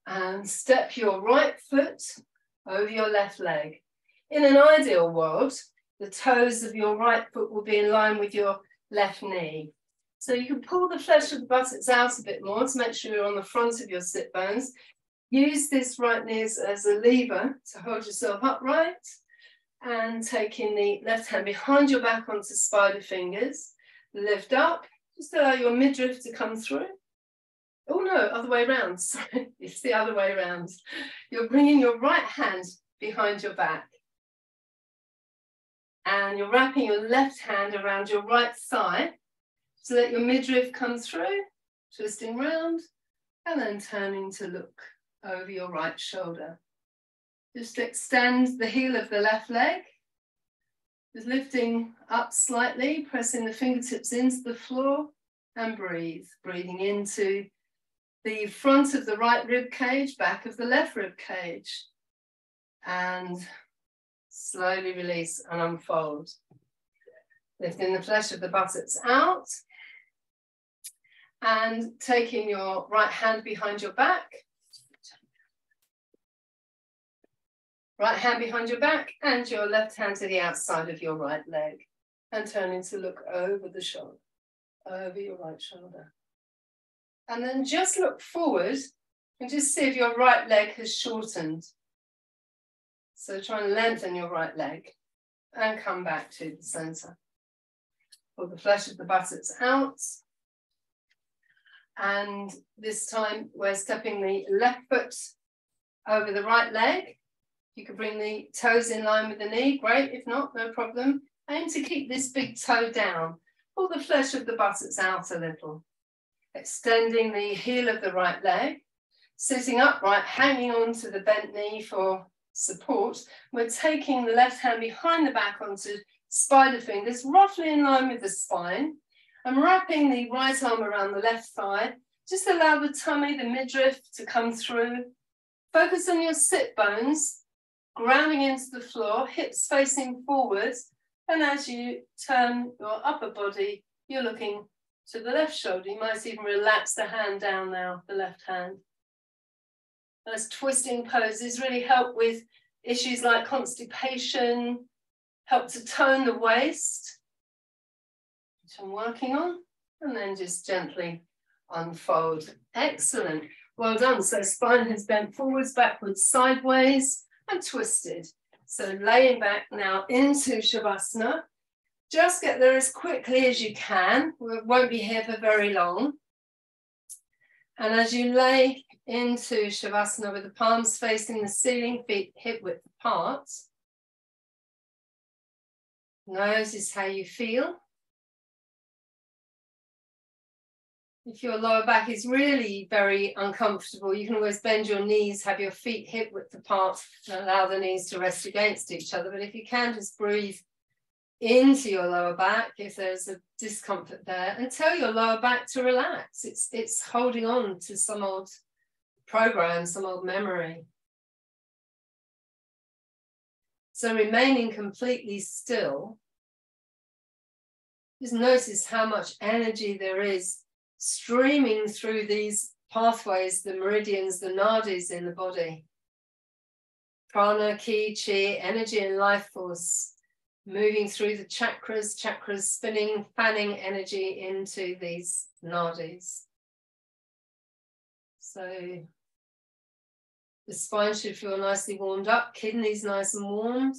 And step your right foot over your left leg. In an ideal world, the toes of your right foot will be in line with your left knee. So you can pull the flesh of the buttocks out a bit more to make sure you're on the front of your sit bones. Use this right knee as a lever to hold yourself upright, and taking the left hand behind your back onto spider fingers. Lift up, just allow your midriff to come through. Oh no, other way around, sorry, it's the other way around. You're bringing your right hand behind your back. And you're wrapping your left hand around your right thigh to let your midriff come through, twisting round, and then turning to look over your right shoulder. Just extend the heel of the left leg, just lifting up slightly, pressing the fingertips into the floor, and breathe. Breathing into the front of the right rib cage, back of the left rib cage, and slowly release and unfold. Lifting the flesh of the buttocks out, and taking your right hand behind your back. Right hand behind your back and your left hand to the outside of your right leg, and turning to look over the shoulder, over your right shoulder. And then just look forward and just see if your right leg has shortened. So try and lengthen your right leg and come back to the center. Pull the flesh of the buttocks out. And this time we're stepping the left foot over the right leg. You can bring the toes in line with the knee, great. If not, no problem. Aim to keep this big toe down. Pull the flesh of the buttocks out a little. Extending the heel of the right leg. Sitting upright, hanging on to the bent knee for support. We're taking the left hand behind the back onto spider fingers, roughly in line with the spine. I'm wrapping the right arm around the left thigh. Just allow the tummy, the midriff to come through. Focus on your sit bones. Grounding into the floor, hips facing forwards, and as you turn your upper body, you're looking to the left shoulder. You might even relax the hand down now, the left hand. Those twisting poses really help with issues like constipation, help to tone the waist, which I'm working on, and then just gently unfold. Excellent. Well done. So spine has bent forwards, backwards, sideways, and twisted. So laying back now into Shavasana. Just get there as quickly as you can. We won't be here for very long. And as you lay into Shavasana with the palms facing the ceiling, feet hip width apart, notice how you feel. If your lower back is really very uncomfortable, you can always bend your knees, have your feet hip width apart, and allow the knees to rest against each other. But if you can, just breathe into your lower back if there's a discomfort there, and tell your lower back to relax. It's holding on to some old program, some old memory. So remaining completely still, just notice how much energy there is streaming through these pathways, the meridians, the nadis in the body. Prana, ki, chi, energy and life force moving through the chakras, spinning, fanning energy into these nadis. So the spine should feel nicely warmed up, kidneys nice and warmed.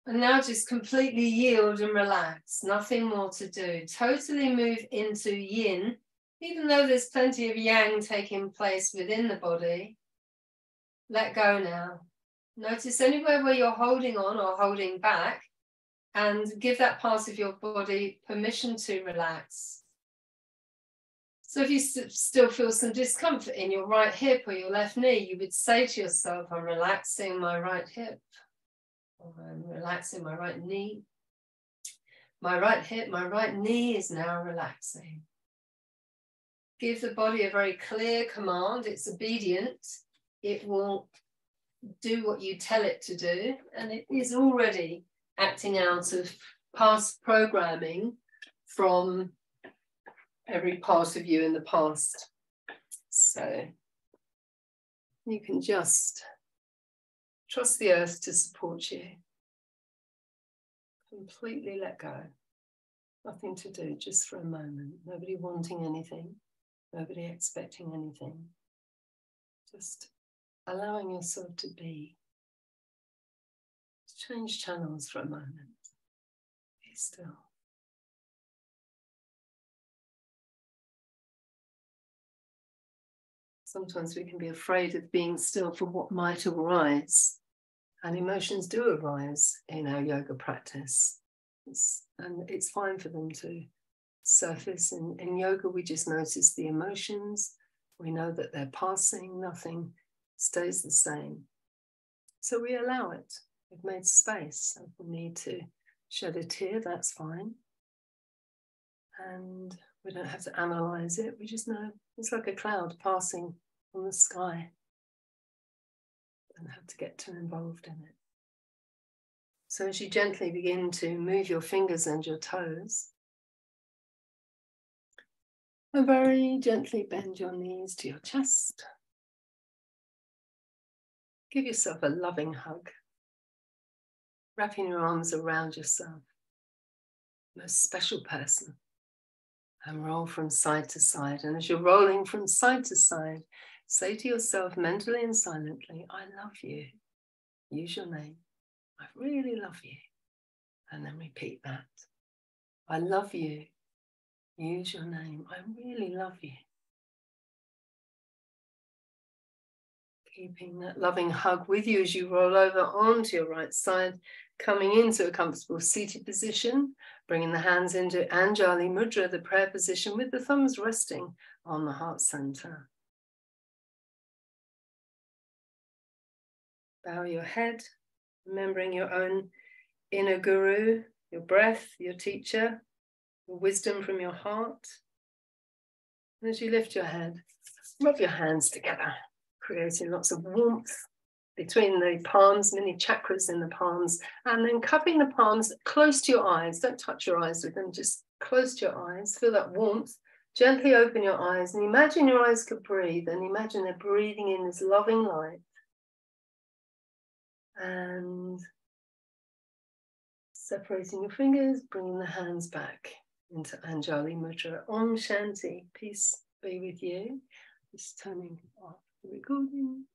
And now just completely yield and relax, nothing more to do. Totally move into yin, even though there's plenty of yang taking place within the body. Let go now. Notice anywhere where you're holding on or holding back, and give that part of your body permission to relax. So if you still feel some discomfort in your right hip or your left knee, you would say to yourself, I'm relaxing my right hip. I'm relaxing my right knee. My right hip, my right knee is now relaxing. Give the body a very clear command. It's obedient. It will do what you tell it to do. And it is already acting out of past programming from every part of you in the past. So you can just trust the earth to support you. Completely let go. Nothing to do, just for a moment. Nobody wanting anything. Nobody expecting anything. Just allowing yourself to be. Change channels for a moment. Be still. Sometimes we can be afraid of being still for what might arise. And emotions do arise in our yoga practice. And it's fine for them to surface. In yoga, we just notice the emotions. We know that they're passing. Nothing stays the same. So we allow it. We've made space. If we need to shed a tear, that's fine. And we don't have to analyze it. We just know it's like a cloud passing from the sky. Don't have to get too involved in it. So as you gently begin to move your fingers and your toes, and very gently bend your knees to your chest. Give yourself a loving hug, wrapping your arms around yourself, most special person, and roll from side to side. And as you're rolling from side to side, say to yourself mentally and silently, I love you. Use your name. I really love you. And then repeat that. I love you. Use your name. I really love you. Keeping that loving hug with you as you roll over onto your right side, coming into a comfortable seated position, bringing the hands into Anjali Mudra, the prayer position, with the thumbs resting on the heart center. Bow your head, remembering your own inner guru, your breath, your teacher, your wisdom from your heart. And as you lift your head, rub your hands together, creating lots of warmth between the palms, many chakras in the palms, and then cupping the palms close to your eyes. Don't touch your eyes with them, just close to your eyes. Feel that warmth. Gently open your eyes and imagine your eyes could breathe, and imagine they're breathing in this loving light. And separating your fingers, bringing the hands back into Anjali Mudra. Om Shanti, peace be with you. Just turning off the recording.